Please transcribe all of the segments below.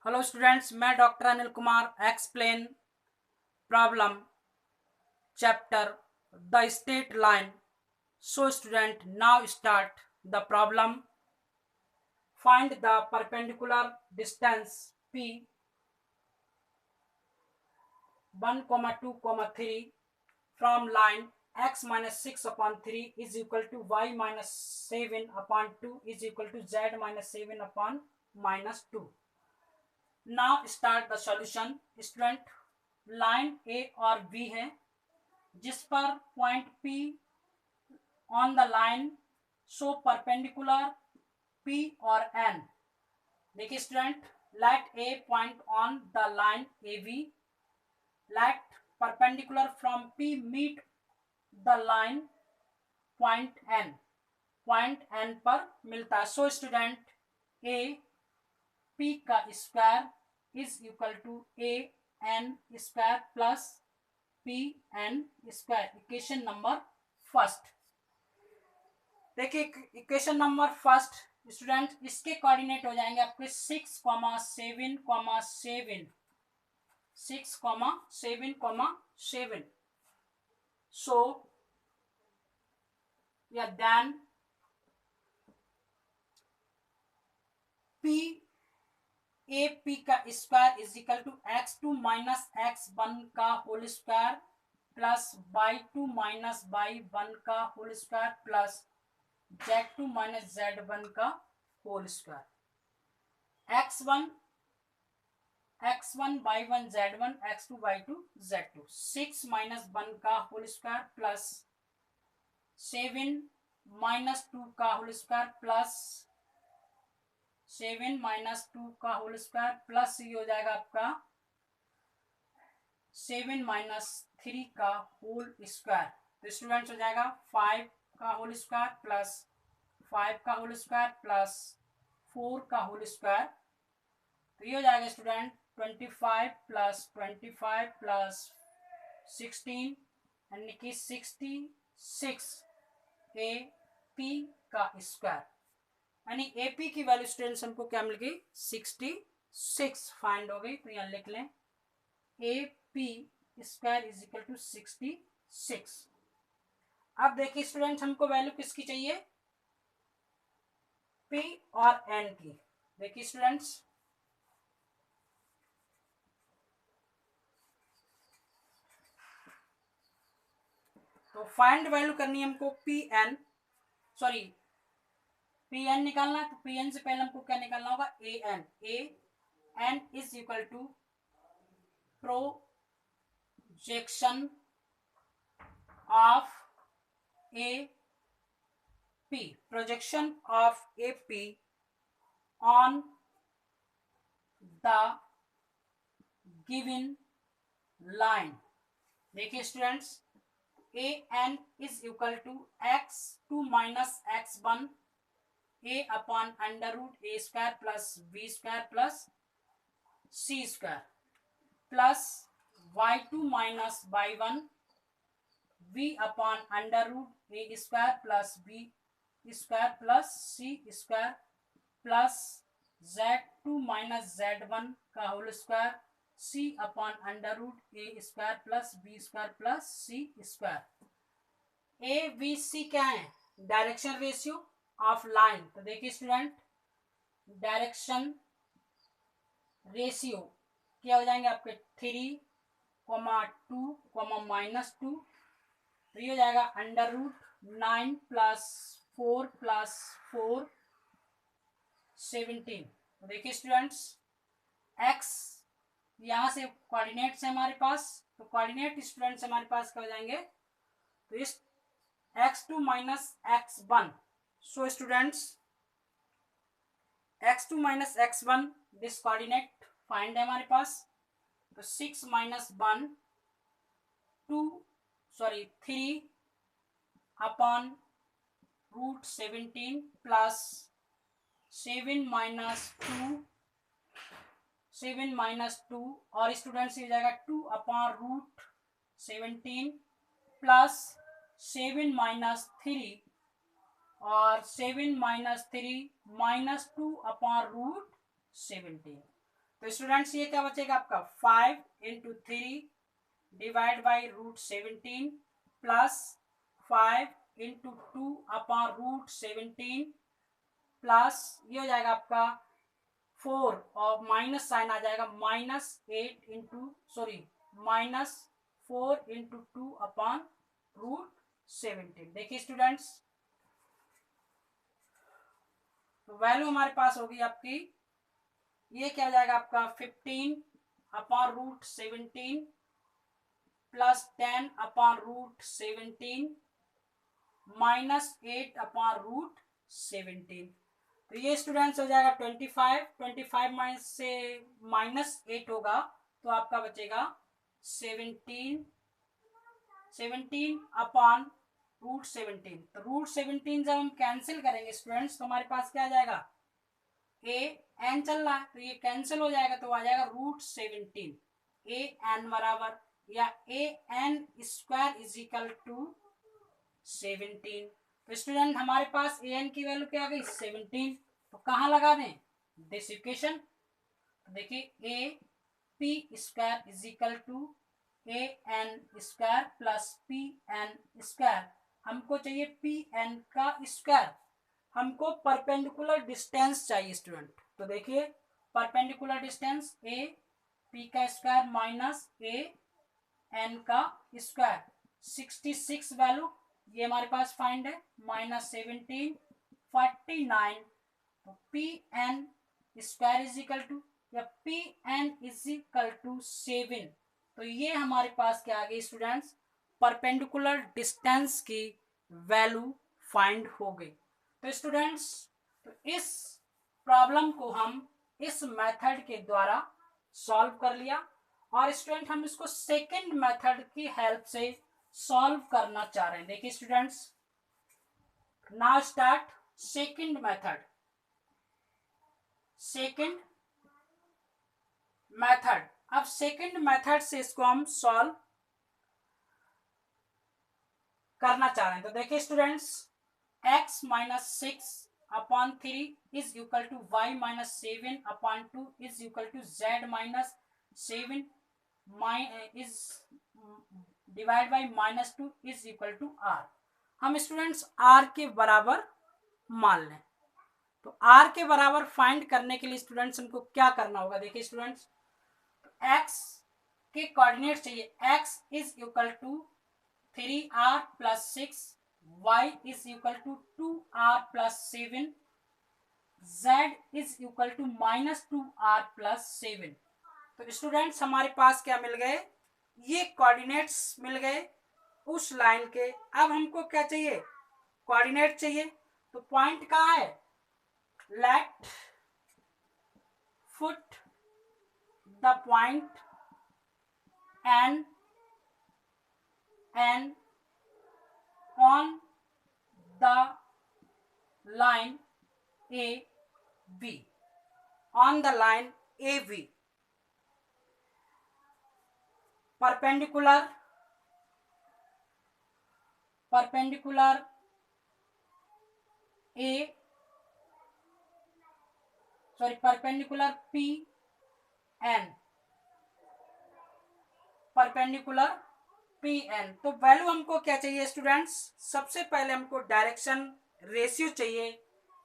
Hello students, मैं doctor Anil Kumar explain problem chapter the straight line. So student, now start the problem. Find the perpendicular distance P 1, 2, 3 from line x minus 6 upon 3 is equal to y minus 7 upon 2 is equal to z minus 7 upon minus 2. Now start the solution. Student, line A और B है जिस पर point P on the line so perpendicular P और N. देखिए student, let A point on the line A B, let perpendicular from P meet the line point N पर मिलता है. सो स्टूडेंट, ए पी का square is equal to A N square plus P N square. Equation number first. देखिए equation number first student, इसके coordinate हो जाएंगे आपके 6, 7, 7, 6, 7, 7. सो या देन पी ए पी का square is equal to x2 minus x1 का whole square plus y2 minus y1 का whole square plus z2 minus z1 का whole square. x1 y1 z1 x2 y2 z2. 6 minus 1 का whole square plus 7 minus 2 का whole square plus 7 minus 2 का whole square plus ये हो जाएगा आपका 7 minus 3 का होल स्क्वायर. तो स्टूडेंट्स हो जाएगा 5 का होल स्क्वायर प्लस 5 का होल स्क्वायर प्लस 4 का होल स्क्वायर. तो ये हो जाएगा स्टूडेंट 25 प्लस 25 प्लस 16 यानी कि 66 ए पी का स्क्वायर. यानी एपी की वैल्यू स्टूडेंट्स हमको क्या मिल गई 66 फाइंड हो गई. तो यहाँ लिख लें A P square is equal to 66. अब देखिए स्टूडेंट्स, हमको वैल्यू किसकी चाहिए, पी और एन की. देखिए स्टूडेंट्स, तो फाइंड वैल्यू करनी है हमको P N, sorry P N निकालना है. तो पी एन से पहले हमको क्या निकालना होगा, A N is equal to projection of A P, projection of A P on the given line. देखिए students, A N is equal to x2 minus x1 A upon under root A square plus B square plus C square plus y2 minus y1 B upon under root A square plus B square plus C square plus z2 minus z1 का whole square C upon under root A square plus B square plus C square. A B C क्या है, direction ratio of line. तो देखिए student, direction ratio क्या हो जाएंगे आपके 3, 2, -2. तो ये हो जाएगा अंडर रूट 9 प्लस 4 प्लस 4 17. तो देखिए स्टूडेंट्स, एक्स यहाँ से कोऑर्डिनेट्स है हमारे पास, तो कोऑर्डिनेट स्टूडेंट्स हमारे पास क्या हो जाएंगे, तो इस x2 minus x1. So students, x2 minus x1 this coordinate find है हमारे पास. तो 6 minus 1 3 upon root 17 plus 7 minus 2 और स्टूडेंट्स हो जाएगा 2 अपॉन रूट 17 प्लस 7 माइनस 3 और 7 माइनस 3 -2 अपॉन रूट 17. तो स्टूडेंट्स ये क्या बचेगा आपका 5 into 3 divide by √17 plus 5 into 2 upon √17 plus ये हो जाएगा आपका 4 और माइनस साइन आ जाएगा -8 इंटू -4 इंटू 2 अपॉन √17। देखिए स्टूडेंट्स, तो वैल्यू हमारे पास होगी आपकी, ये क्या हो जाएगा आपका 15 अपॉन √17 प्लस 10 अपॉन √17 -8 अपॉन √17। तो ये स्टूडेंट्स हो जाएगा 25 माइनस से -8 होगा तो आपका बचेगा 17 अपॉन √17। तो √17 जब हम कैंसिल करेंगे स्टूडेंट्स तो हमारे पास क्या आ जाएगा, ए एन चल रहा है तो ये कैंसिल हो जाएगा तो आ जाएगा √17 ए एन बराबर या A N square is equal to 17। तो स्टूडेंट हमारे पास ए एन की वैल्यू क्या आ गई 17। तो कहाँ लगा दें दिस इक्वेशन, तो देखिए A P square is equal to A N square plus P N square. हमको चाहिए पी एन का स्क्वायर, हमको परपेंडिकुलर डिस्टेंस चाहिए स्टूडेंट। तो देखिए परपेंडिकुलर डिस्टेंस ए पी का स्क्वायर माइनस ए एन का स्क्वायर 66 वैल्यू ये हमारे पास फाइंड है -17 49। तो P N square is equal to या P N is equal to 7। तो ये हमारे पास क्या आ गई स्टूडेंट्स, परपेंडिकुलर डिस्टेंस की वैल्यू फाइंड हो गई। तो स्टूडेंट्स, तो इस प्रॉब्लम को हम इस मेथड के द्वारा सॉल्व कर लिया और स्टूडेंट हम इसको सेकंड मेथड की हेल्प से सॉल्व करना चाह रहे हैं। देखिए students, now start second method. अब सेकंड मेथड से इसको हम सॉल्व करना चाह रहे हैं। तो देखिए students, x minus 6 upon 3 is equal to y minus 7 upon 2 is equal to z minus 7 is divide by -2 is equal to r। हम स्टूडेंट्स r के बराबर मान लें। तो r के बराबर फाइंड करने के लिए स्टूडेंट्स हमको क्या करना होगा, देखिए स्टूडेंट्स, x के कोऑर्डिनेट चाहिए। x is equal to 3r plus 6, y is equal to 2r plus 7, z is equal to -2r plus 7। तो स्टूडेंट्स हमारे पास क्या मिल गए, ये कोऑर्डिनेट्स मिल गए उस लाइन के। अब हमको क्या चाहिए, कोऑर्डिनेट चाहिए। तो पॉइंट कहाँ है, let foot the point N on the line AB, on the line AB, perpendicular perpendicular PN। तो वैल्यू हमको क्या चाहिए स्टूडेंट्स, सबसे पहले हमको डायरेक्शन रेशियो चाहिए।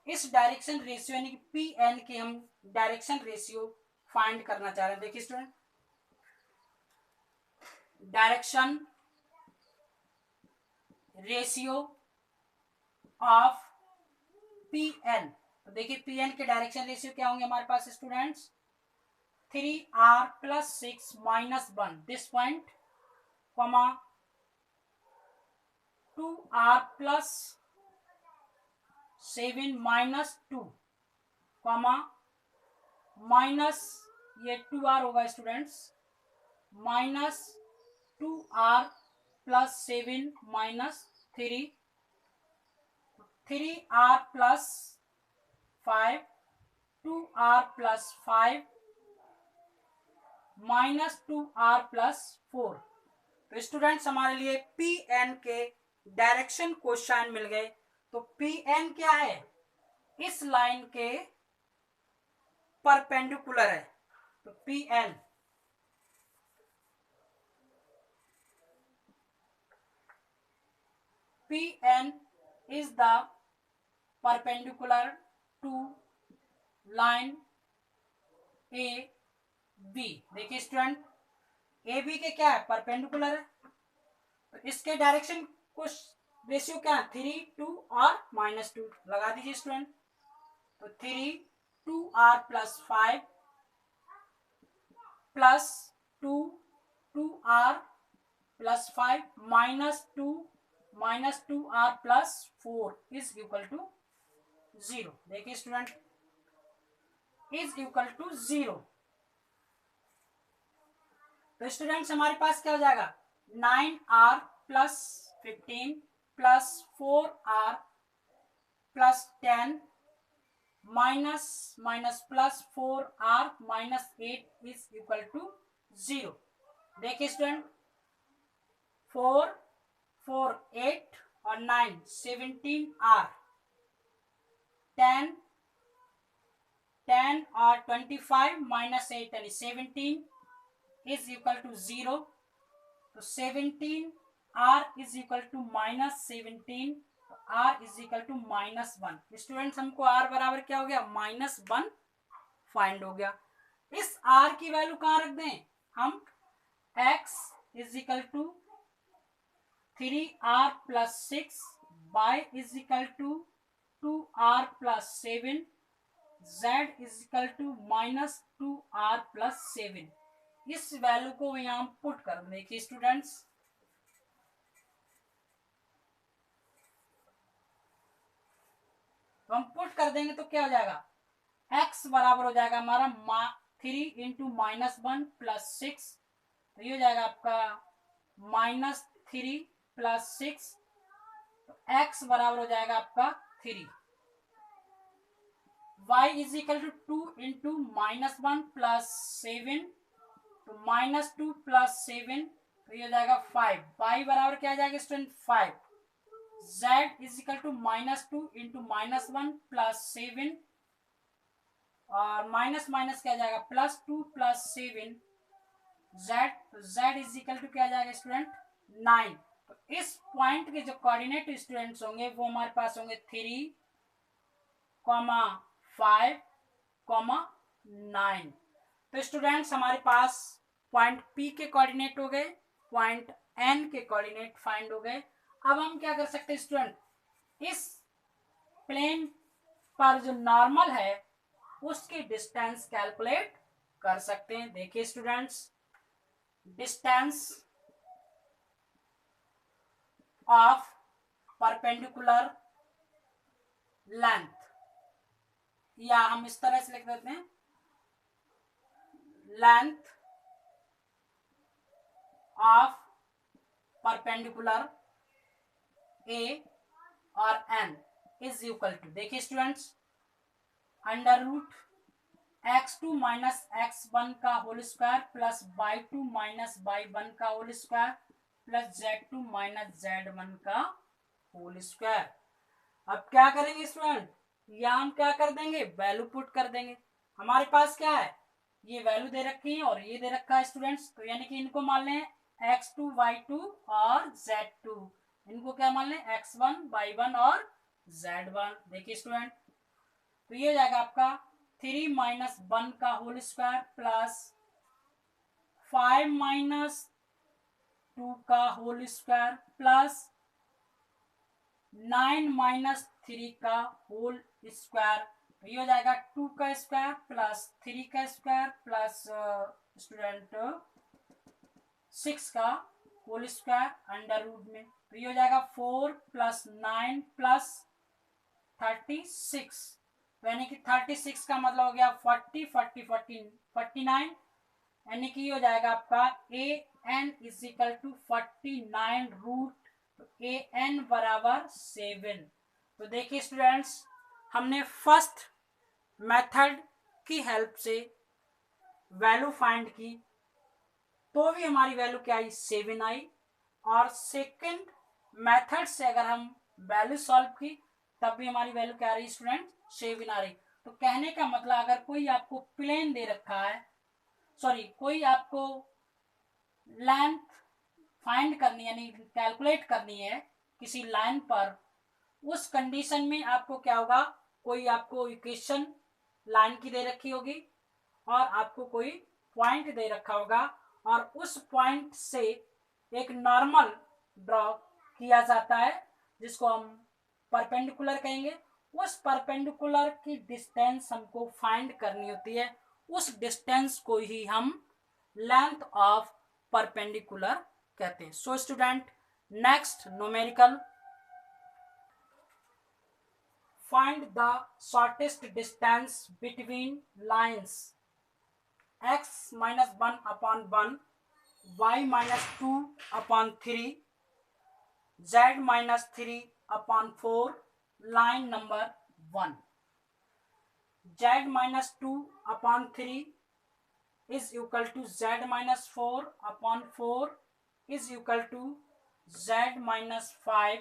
इस डायरेक्शन रेशियो यानी कि PN के हम डायरेक्शन रेशियो फाइंड करना चाह रहे हैं। देखिए student, direction ratio of PN। तो देखिए PN के डायरेक्शन रेशियो क्या होंगे हमारे पास students, 3r plus 6 minus 1 this point, 2r plus 7 minus 2, minus ये 2r होगा students, minus 2r plus 7 minus 3, 3r plus 5, 2r plus 5 minus 2r plus 4। तो स्टूडेंट्स हमारे लिए पी एन के डायरेक्शन क्वेश्चन मिल गए। तो पी एन क्या है, इस लाइन के परपेंडिकुलर है। तो P N is the perpendicular to line A B. देखिए स्टूडेंट, ए बी के क्या है, परपेंडिकुलर है, तो इसके डायरेक्शन कुछ रेशियो क्या है, 3 2 और -2 लगा दीजिए स्टूडेंट। तो 3 2r + 5 plus 2 2r + 5 -2 -2r + 4 is equal to 0। देखिए स्टूडेंट, इज इक्वल टू 0। तो स्टूडेंट्स हमारे पास क्या हो जाएगा, 9r + 15 + 4r + 10 minus minus +4r -8 is equal to 0। देखिए स्टूडेंट, 4 4 8 और 9 17r, 10 10 और 25 -8 यानी 17 इज इक्वल टू 0। तो 17r is equal to -17, r is equal to -1। Students हमको r बराबर क्या हो गया, -1 फाइंड हो गया। इस r की वैल्यू कहाँ रख दें हम, x is equal to 3r + 6, y is equal to 2r + 7, z is equal to -2r + 7। इस वैल्यू को यहां पुट कर देखिए स्टूडेंट्स, तो हम पुट कर देंगे तो क्या हो जाएगा, x बराबर हो जाएगा हमारा 3 × -1 + 6, तो ये हो जाएगा आपका -3 + 6, तो x बराबर हो जाएगा आपका 3। y इज इक्वल टू 2 × -1 + 7, तो -2 + 7, तो ये हो जाएगा 5। y बराबर क्या आ जाएगा student, 5। z is equal to -2 × -1 + 7, और माइनस माइनस क्या जाएगा, +2 + 7 z, तो z इज इक्वल टू क्या जाएगा स्टूडेंट, 9। तो इस पॉइंट के जो कोऑर्डिनेट स्टूडेंट्स होंगे वो हमारे पास होंगे 3, 5, 9। तो स्टूडेंट्स हमारे पास पॉइंट P के कोऑर्डिनेट हो गए, पॉइंट N के कोऑर्डिनेट फाइंड हो गए। अब हम क्या कर सकते हैं स्टूडेंट, इस प्लेन पर जो नॉर्मल है उसकी डिस्टेंस कैलकुलेट कर सकते हैं। देखिए students, distance of perpendicular length, या हम इस तरह से लिख देते हैं, लेंथ ऑफ परपेंडिकुलर ए और एन इज इक्वल टू, देखिए स्टूडेंट्स, √x2 - x1 का whole square plus y2 - y1 का whole square plus z2 - z1 का होल स्क्वायर। अब क्या करेंगे स्टूडेंट, या हम क्या कर देंगे, वैल्यू पुट कर देंगे। हमारे पास क्या है, ये वैल्यू दे रखी है और ये दे रखा है स्टूडेंट्स, तो यानी कि इनको मान लें x2 y2 और z2, इनको क्या मान लें x1 y1 और z1। देखिए स्टूडेंट, तो ये हो जाएगा आपका 3 - 1 का होल स्क्वायर प्लस 5 - 2 का होल स्क्वायर प्लस 9 - 3 का होल स्क्वायर, तो ये हो जाएगा 2 का स्क्वायर प्लस 3 का स्क्वायर प्लस स्टूडेंट 6 का होल स्क्वायर √ में, तो ये हो जाएगा 4 + 9 + 36, यानी कि 36 का मतलब हो गया 40 40 14 49, यानी कि ये हो जाएगा आपका an is equal to 49 √ an बराबर 7। तो देखिए स्टूडेंट्स, हमने फर्स्ट मेथड की हेल्प से वैल्यू फाइंड की तो भी हमारी वैल्यू क्या आई, 7 आई, और सेकंड मेथड से अगर हम वैल्यू सॉल्व की तब भी हमारी वैल्यू क्या आ रही स्टूडेंट, 7 आ रही। तो कहने का मतलब, अगर कोई आपको प्लेन दे रखा है सॉरी कोई आपको लेंथ फाइंड करनी यानी कैलकुलेट करनी है किसी लाइन पर, उस कंडीशन में आपको क्या होगा, कोई आपको इक्वेशन लाइन की दे रखी होगी और आपको कोई पॉइंट दे रखा होगा और उस पॉइंट से एक नॉर्मल ड्रॉ किया जाता है जिसको हम परपेंडिकुलर कहेंगे। उस परपेंडिकुलर की डिस्टेंस हमको फाइंड करनी होती है, उस डिस्टेंस को ही हम लेंथ ऑफ परपेंडिकुलर कहते हैं। So student, next numerical, find the shortest distance between lines x minus 1 upon 1, y minus 2 upon 3, z minus 3 upon 4, line number 1. Z minus 2 upon 3 is equal to z minus 4 upon 4 is equal to z minus 5,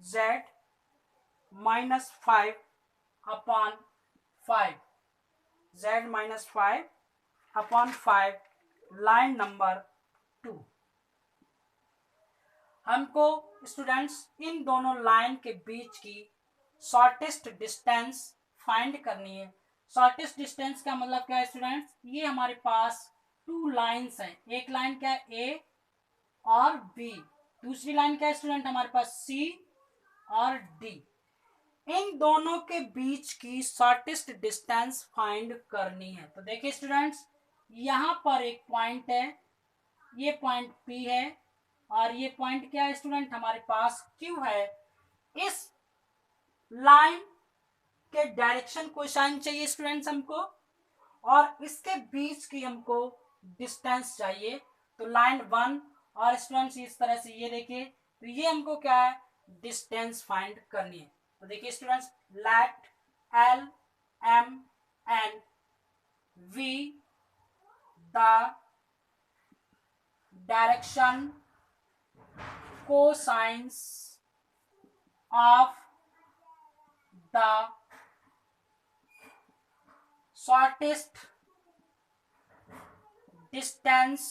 z minus 5 upon 5, z minus 5 upon 5, line number 2. हमको students in दोनों line के बीच की shortest distance find करनी है। Shortest distance का मतलब क्या है स्टूडेंट्स, ये हमारे पास टू लाइंस हैं, एक लाइन क्या है ए और बी, दूसरी लाइन क्या है स्टूडेंट हमारे पास सी और डी। इन दोनों के बीच की शॉर्टेस्ट डिस्टेंस फाइंड करनी है। तो देखिए स्टूडेंट्स, यहां पर एक पॉइंट है, ये पॉइंट पी है और ये पॉइंट क्या है स्टूडेंट हमारे पास क्यू है। इस लाइन के डायरेक्शन कोसाइन चाहिए स्टूडेंट्स हमको और इसके बीच की हमको डिस्टेंस चाहिए। तो लाइन 1 और स्टूडेंट्स इस तरह से ये देखिए, तो ये हमको क्या है डिस्टेंस फाइंड करनी है। तो देखिए students, let L M N be the direction cosines of the shortest distance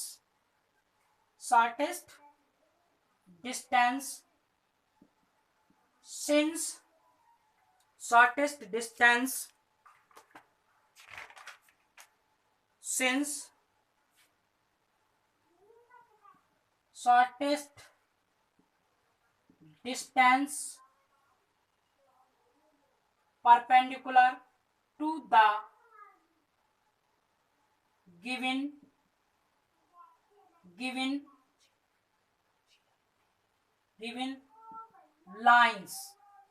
since shortest distance perpendicular to the given lines.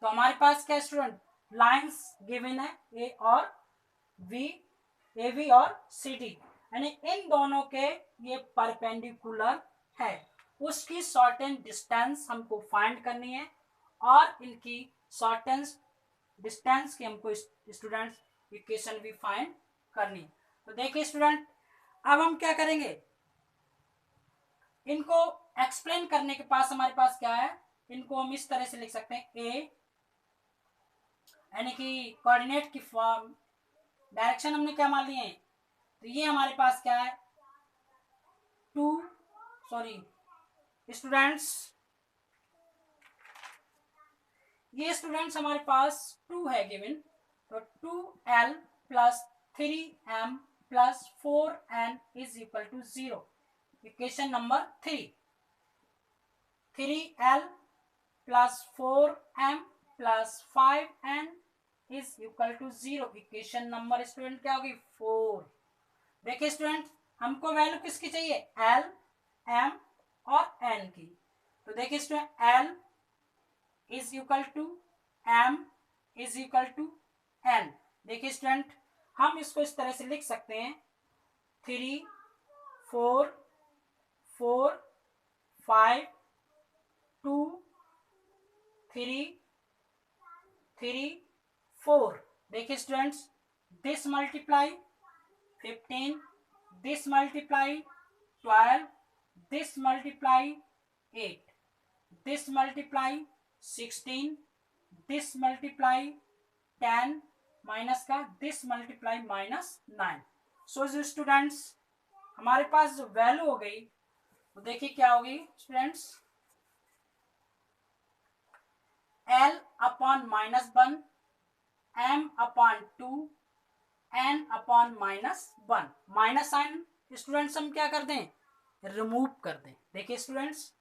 तो हमारे पास क्या स्टूडेंट लाइंस गिवन है ए और वी, ए वी और सी डी, यानी इन दोनों के ये परपेंडिकुलर है, उसकी शॉर्टेस्ट डिस्टेंस हमको फाइंड करनी है और इनकी शॉर्टेस्ट डिस्टेंस की हमको स्टूडेंट्स इक्वेशन भी फाइंड करनी है। तो देखिए स्टूडेंट, अब हम क्या करेंगे, इनको एक्सप्लेन करने के पास हमारे पास क्या है, इनको हम इस तरह से लिख सकते हैं ए यानी कि कोऑर्डिनेट की फॉर्म डायरेक्शन हमने क्या मान लिए हैं, तो ये हमारे पास क्या है ये स्टूडेंट्स हमारे पास 2 है गिवन, तो 2l plus 3m plus 4n is equal to 0। Equation number 3l plus 4m plus 5n is equal to 0। Equation number student क्या होगी 4। देखिए स्टूडेंट, हमको वैल्यू किसकी चाहिए l, m और n की। तो देखिए student, l is equal to m is equal to n। देखिए स्टूडेंट, हम इसको इस तरह से लिख सकते हैं 3 4 4 5 2 3 3 4। देखिए students, this multiply 15, this multiply 12, this multiply 8, this multiply 16, this multiply 10 minus का दिस मल्टीप्लाई -9। सो स्टूडेंट्स हमारे पास जो वैल्यू हो गई वो देखिए क्या होगी students, L upon -1, M upon 2, N upon -1। Minus sign students हम क्या कर दें, रिमूव कर दें। देखिए स्टूडेंट्स,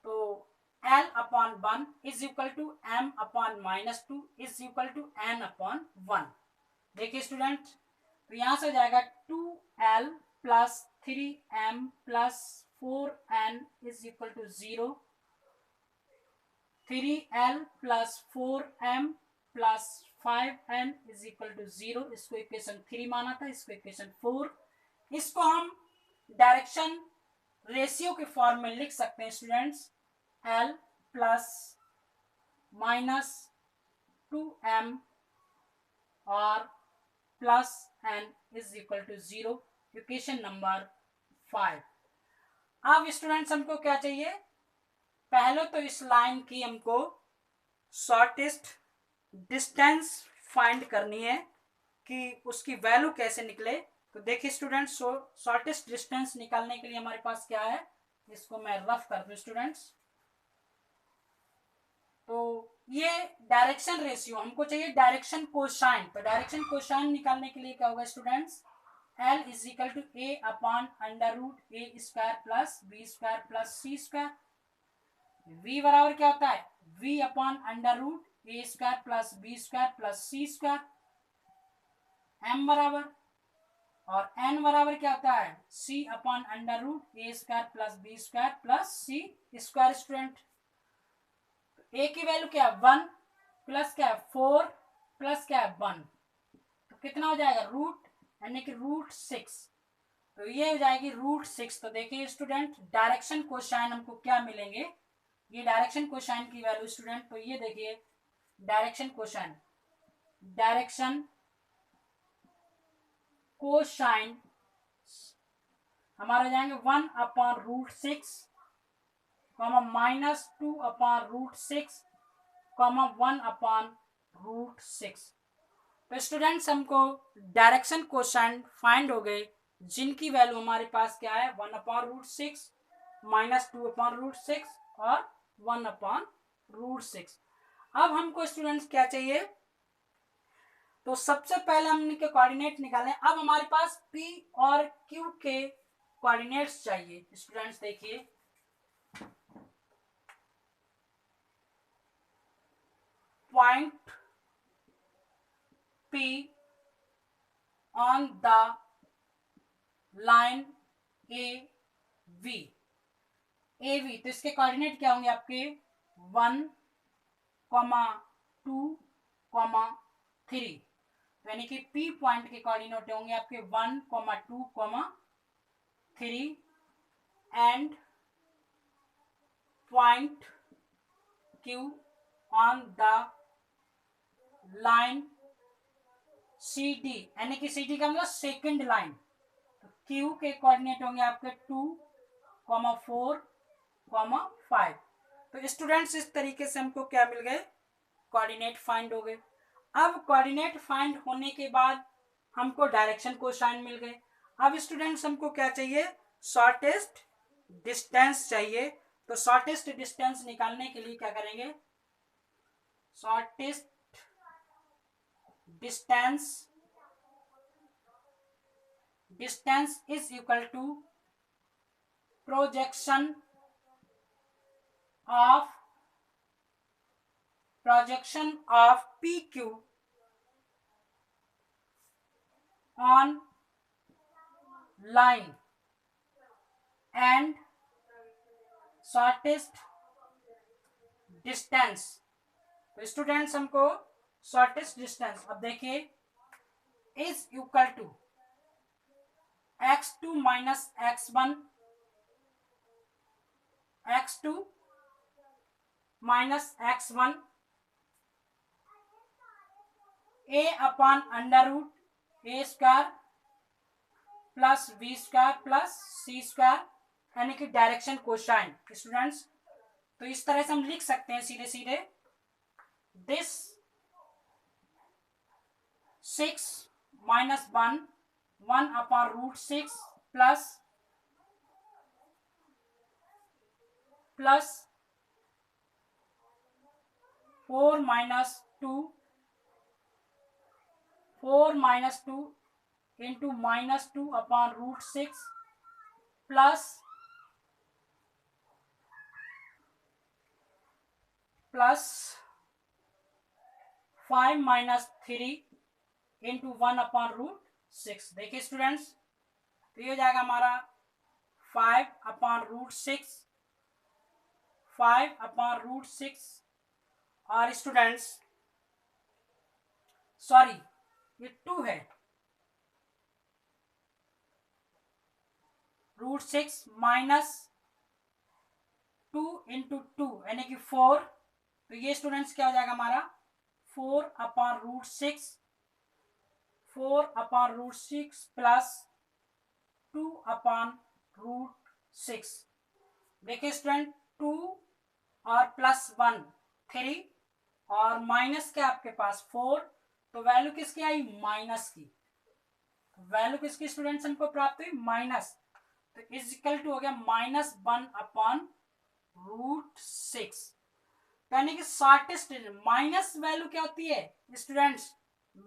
तो L upon 1 is equal to M upon -2 is equal to N upon 1। देखिए स्टूडेंट, तो यहां से हो जाएगा 2L plus 3M plus 4N is equal to 0, 3L plus 4M plus 5N is equal to 0। इसको इक्वेशन 3 माना था, इसको इक्वेशन 4। इसको हम डायरेक्शन रेशियो के फॉर्म में लिख सकते हैं स्टूडेंट्स, L प्लस -2M और plus N is equal to 0, equation number 5। अब स्टूडेंट्स हमको क्या चाहिए, पहले तो इस लाइन की हमको शॉर्टेस्ट डिस्टेंस फाइंड करनी है कि उसकी वैल्यू कैसे निकले। तो देखिए स्टूडेंट्स, शॉर्टेस्ट डिस्टेंस निकालने के लिए हमारे पास क्या है, इसको मैं रफ कर दूं स्टूडेंट्स। तो ये डायरेक्शन रेशियो हमको चाहिए, डायरेक्शन कोसाइन। तो डायरेक्शन कोसाइन निकालने के लिए क्या होगा students, L is equal to A upon √A² plus B² plus C²। V बराबर क्या होता है, V upon √A² plus B² plus C²। M बराबर, और N बराबर क्या होता है, C upon √A² plus B² plus C²। Student, A की वैल्यू क्या है 1, प्लस क्या है 4, प्लस क्या है 1, तो कितना हो जाएगा रूट, यानी कि √6। तो ये हो जाएगी √6। तो देखिए स्टूडेंट, डायरेक्शन कोसाइन हमको क्या मिलेंगे, ये डायरेक्शन कोसाइन की वैल्यू स्टूडेंट, तो ये देखिए डायरेक्शन कोसाइन, डायरेक्शन कोसाइन हमारे हो जाएंगे 1 अपॉन √6, -2 अपॉन √6, 1 अपॉन √6। तो स्टूडेंट्स हमको डायरेक्शन कोसाइन फाइंड हो गए, जिनकी वैल्यू हमारे पास क्या है 1 अपॉन √6, -2 अपॉन √6 और 1 अपॉन √6। अब हमको स्टूडेंट्स क्या चाहिए, तो सबसे पहले हमने के कोऑर्डिनेट निकाले। अब हमारे पास P और Q के कोऑर्डिनेट्स चाहिए। स्टूडेंट्स देखिए, point P on the line AV, तो इसके कोऑर्डिनेट क्या होंगे आपके 1, 2, 3। यानी कि P पॉइंट के कोऑर्डिनेट होंगे आपके 1, 2, 3 and point Q on the line CD, यानी कि CD का मतलब सेकंड लाइन। तो Q के कोऑर्डिनेट होंगे आपके 2, 4, 5। तो स्टूडेंट्स इस तरीके से हमको क्या मिल गए, कोऑर्डिनेट फाइंड हो गए। अब कोऑर्डिनेट फाइंड होने के बाद हमको डायरेक्शन कोसाइन मिल गए। अब स्टूडेंट्स हमको क्या चाहिए, शॉर्टेस्ट डिस्टेंस चाहिए। तो शॉर्टेस्ट डिस्टेंस निकालने के लिए क्या करेंगे, shortest distance is equal to projection of PQ on line and shortest distance। तो स्टूडेंट्स हमको शॉर्टेस्ट डिस्टेंस, अब देखिए, is equal to x2 minus x1, x2 minus x1 A upon √A² plus B² plus C², यानी कि direction cosine. Students, तो इस तरह से हम लिख सकते हैं सीधे सीधे, this 6 - 1 1/√6 plus 4 minus two into -2/√6 plus 5 - 3 into 1/√6। देखिए स्टूडेंट्स, तो ये हो जाएगा हमारा 5/6 और स्टूडेंट्स सॉरी ये 2 है, √6 माइनस 2 इंटू 2 यानी कि 4। तो ये स्टूडेंट्स क्या हो जाएगा हमारा 4/√6 प्लस 2/√6। देखिए स्टूडेंट 2 और +1 3 और माइनस के आपके पास 4, तो वैल्यू किसकी आई माइनस की। वैल्यू किसकी स्टूडेंट्स हमको प्राप्त हुई माइनस, तो इज इक्वल टू हो गया -1/√6। यानी कि शॉर्टेस्ट माइनस वैल्यू क्या होती है स्टूडेंट्स,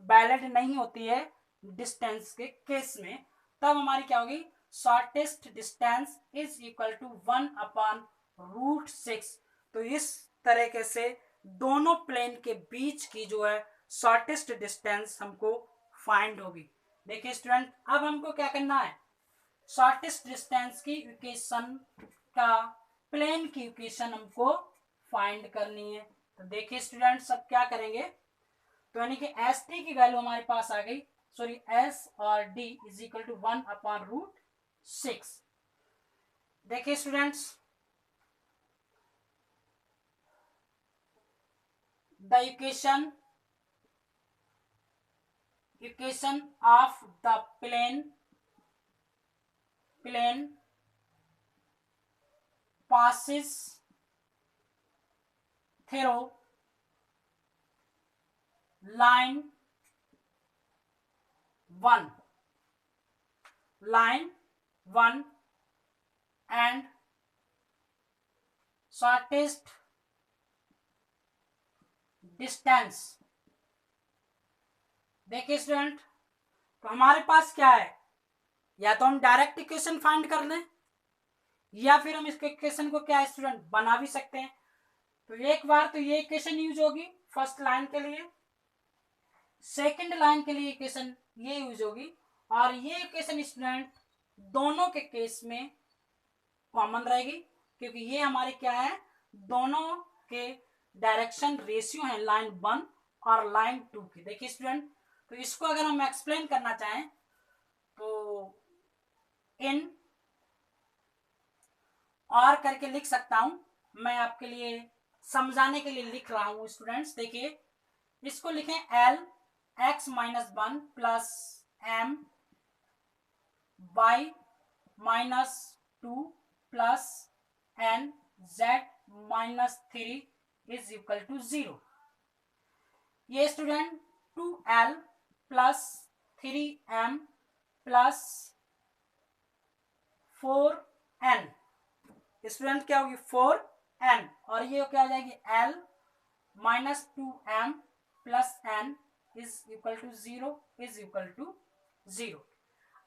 वैलिड नहीं होती है डिस्टेंस के केस में, तब हमारी क्या होगी shortest distance is equal to 1/√6। तो इस तरीके से दोनों प्लेन के बीच की जो है शॉर्टेस्ट डिस्टेंस हमको फाइंड होगी। देखिए स्टूडेंट, अब हमको क्या करना है शॉर्टेस्ट डिस्टेंस की इक्वेशन का प्लेन की इक्वेशन हमको फाइंड करनी है। तो देखिए स्टूडेंट सब क्या करेंगे, तो यानी कि एस टी की वैल्यू हमारे पास आ गई, सॉरी एस और डी इज इक्वल टू 1/√6। देखिए students the equation of the plane passes through line 1 and shortest distance। देखिए स्टूडेंट, तो हमारे पास क्या है, या तो हम डायरेक्ट इक्वेशन फाइंड कर लें या फिर हम इस इक्वेशन को क्या स्टूडेंट बना भी सकते हैं। तो एक बार तो ये इक्वेशन यूज होगी फर्स्ट लाइन के लिए, सेकंड लाइन के लिए इक्वेशन ये यूज होगी, और ये इक्वेशन स्टूडेंट दोनों के केस में कॉमन रहेगी, क्योंकि ये हमारे क्या है दोनों के डायरेक्शन रेशियो है लाइन 1 और लाइन 2 की। देखिए स्टूडेंट, तो इसको अगर हम एक्सप्लेन करना चाहें तो इन और करके लिख सकता हूं, मैं आपके लिए समझाने के लिए लिख रहा हूं स्टूडेंट्स। देखिए इसको लिखें L x-1 plus M y-2 plus N z-3 is equal to 0। ये student 2L plus 3M plus 4N student क्या होगी 4N, और ये क्या हो जाएगी L -2M plus N is equal to 0।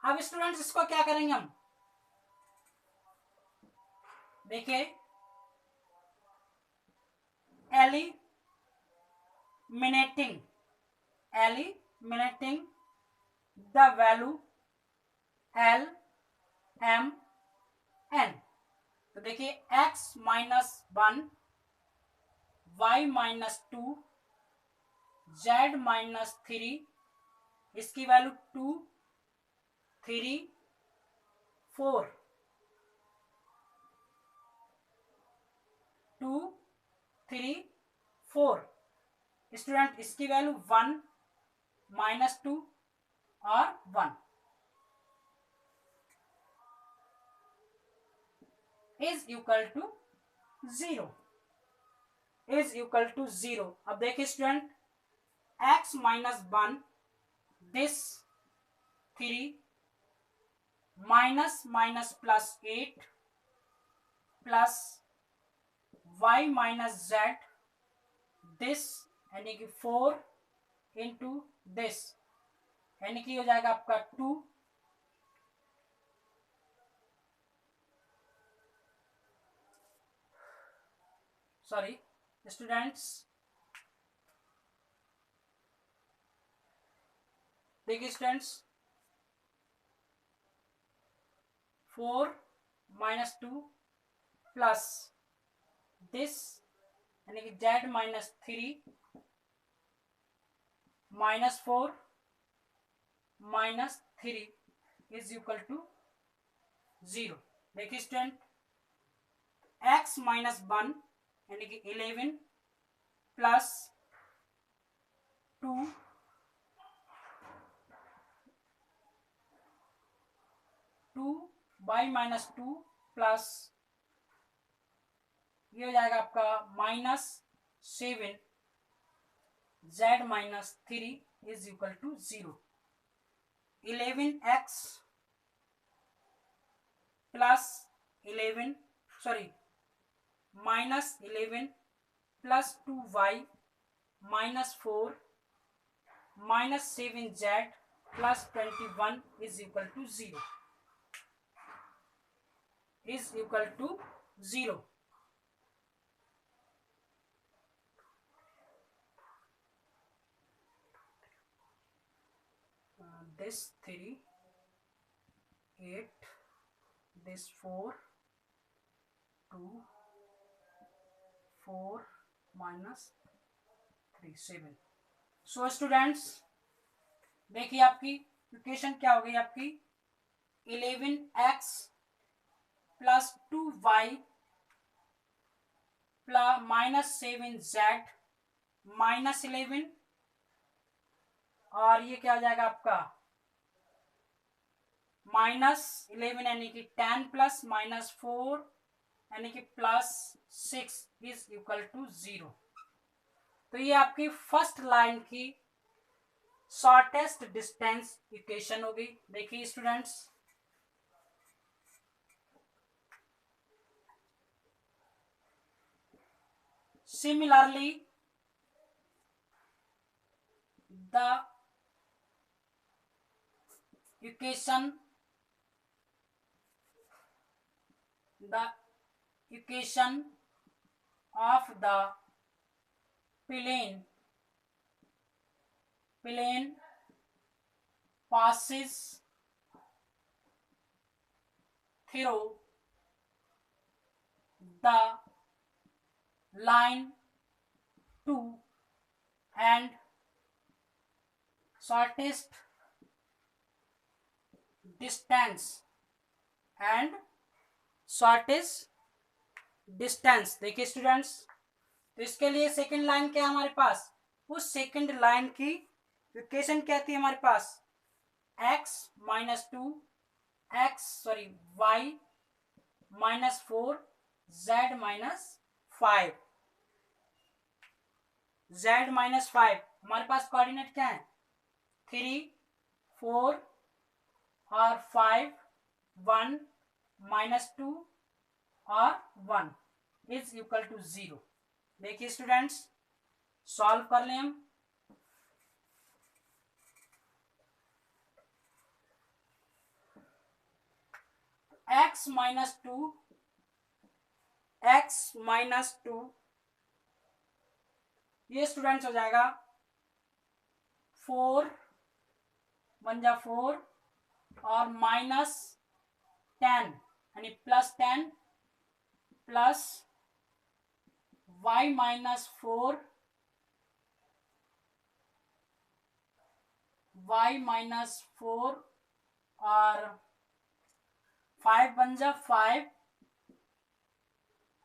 अब स्टूडेंट्स इसको क्या करेंगे हम, देखिए eliminating the value L M N। तो देखिए x-1 y-2 z-3 इसकी वैल्यू 2 3 4 2 3 4 स्टूडेंट इसकी वैल्यू 1 -2 और 1 इज इक्वल टू 0। अब देखिए student x-1 this 3 minus minus plus 8 plus y minus Z this यानी कि 4 इंटू दिस यानी कि हो जाएगा आपका 2 सॉरी स्टूडेंट्स, देखिए स्टूडेंट्स 4 माइनस 2 प्लस दिस यानी कि z minus 3 minus 4 minus 3 is equal to 0। देखिए स्टूडेंट x माइनस 1 यानी कि 11 प्लस 2 y माइनस 2 प्लस ये हो जाएगा आपका minus 7 z minus 3 is equal to 0। 11x plus 11 sorry minus 11 plus 2y minus 4 minus 7z plus 21 is equal to 0 is equal to 0। This 3 8 this 4 2 4 minus 3 7। So students देखिए आपकी equation क्या हो गई आपकी 11x plus 2y plus minus 7z minus 11 और ये क्या हो जाएगा आपका माइनस 11 यानी कि 10 प्लस माइनस 4 यानी कि प्लस 6 इज इक्वल टू 0। तो ये आपकी फर्स्ट लाइन की शॉर्टेस्ट डिस्टेंस इक्वेशन होगी। देखिए students similarly the equation of the plane passes through the line 2 and shortest distance देखिए स्टूडेंट्स तो इसके लिए सेकंड लाइन क्या है हमारे पास, उस सेकंड लाइन की इक्वेशन क्या थी हमारे पास x minus 2 y minus 4 z minus 5 हमारे पास कोऑर्डिनेट क्या है 3 4 और 5 1 माइनस 2 और 1 इज इक्वल टू 0। देखिए स्टूडेंट्स सॉल्व कर लें हम। x माइनस 2 ये स्टूडेंट्स हो जाएगा 4 1 जा 4 और माइनस 10 यानी प्लस 10 प्लस y माइनस 4 और 5 1 जा 5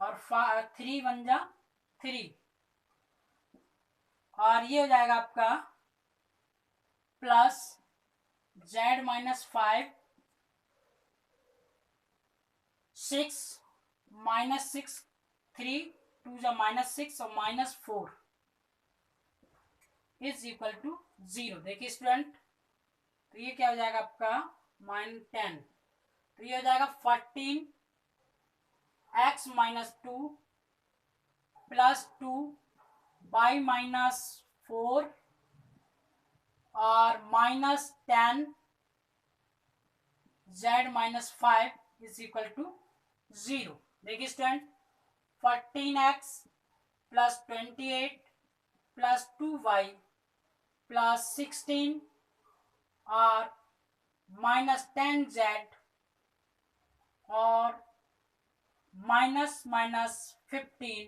और 3 1 जा 3 और ये हो जाएगा आपका प्लस z माइनस 5 6 माइनस 6 3 2 जा माइनस 6 और माइनस 4 इज इक्वल टू 0। देखिए स्टूडेंट तो ये क्या हो जाएगा आपका -10 तो ये हो जाएगा 14x माइनस 2 प्लस 2y-4 और -10z-5 इज इक्वल टू 0। देखिए student, 14x plus 28 plus 2y plus 16 और -10z और -15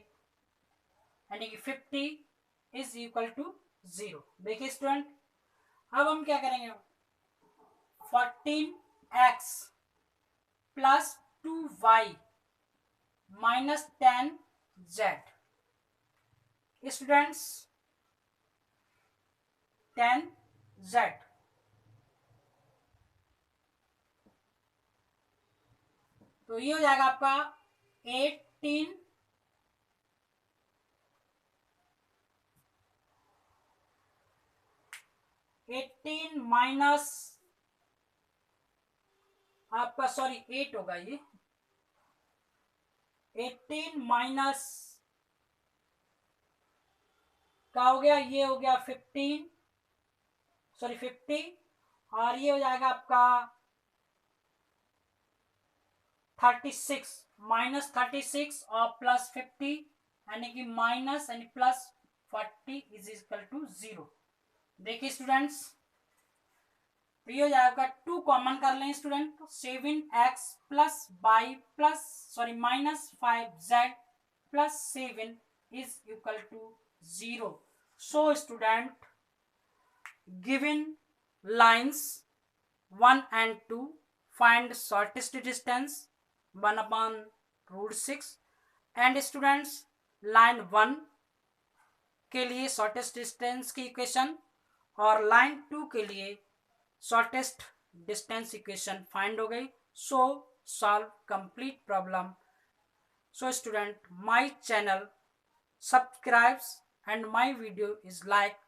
यानी कि 50 इज इक्वल टू 0। देखिए स्टूडेंट, अब हम क्या करेंगे, 14x plus 2y minus 10z, students 10z, तो ये हो जाएगा आपका 18 माइनस आपका, सॉरी 8 होगा ये, 18 माइनस का हो गया, ये हो गया 15, सॉरी 50, और ये हो जाएगा आपका 36 माइनस 36 और प्लस 50 यानी कि माइनस यानी प्लस 40 इज इक्वल टू 0। देखिए स्टूडेंट्स, तो ये हो जाएगा 2 कॉमन कर लें student, 7x plus y plus sorry minus 5z plus 7 is equal to 0। So student, given lines 1 and 2 find shortest distance 1/√6 and students line 1 के लिए शॉर्टेस्ट डिस्टेंस की इक्वेशन और लाइन 2 के लिए शॉर्टेस्ट डिस्टेंस इक्वेशन फाइंड हो गई। So solve complete problem. So student, my channel subscribes and my video is like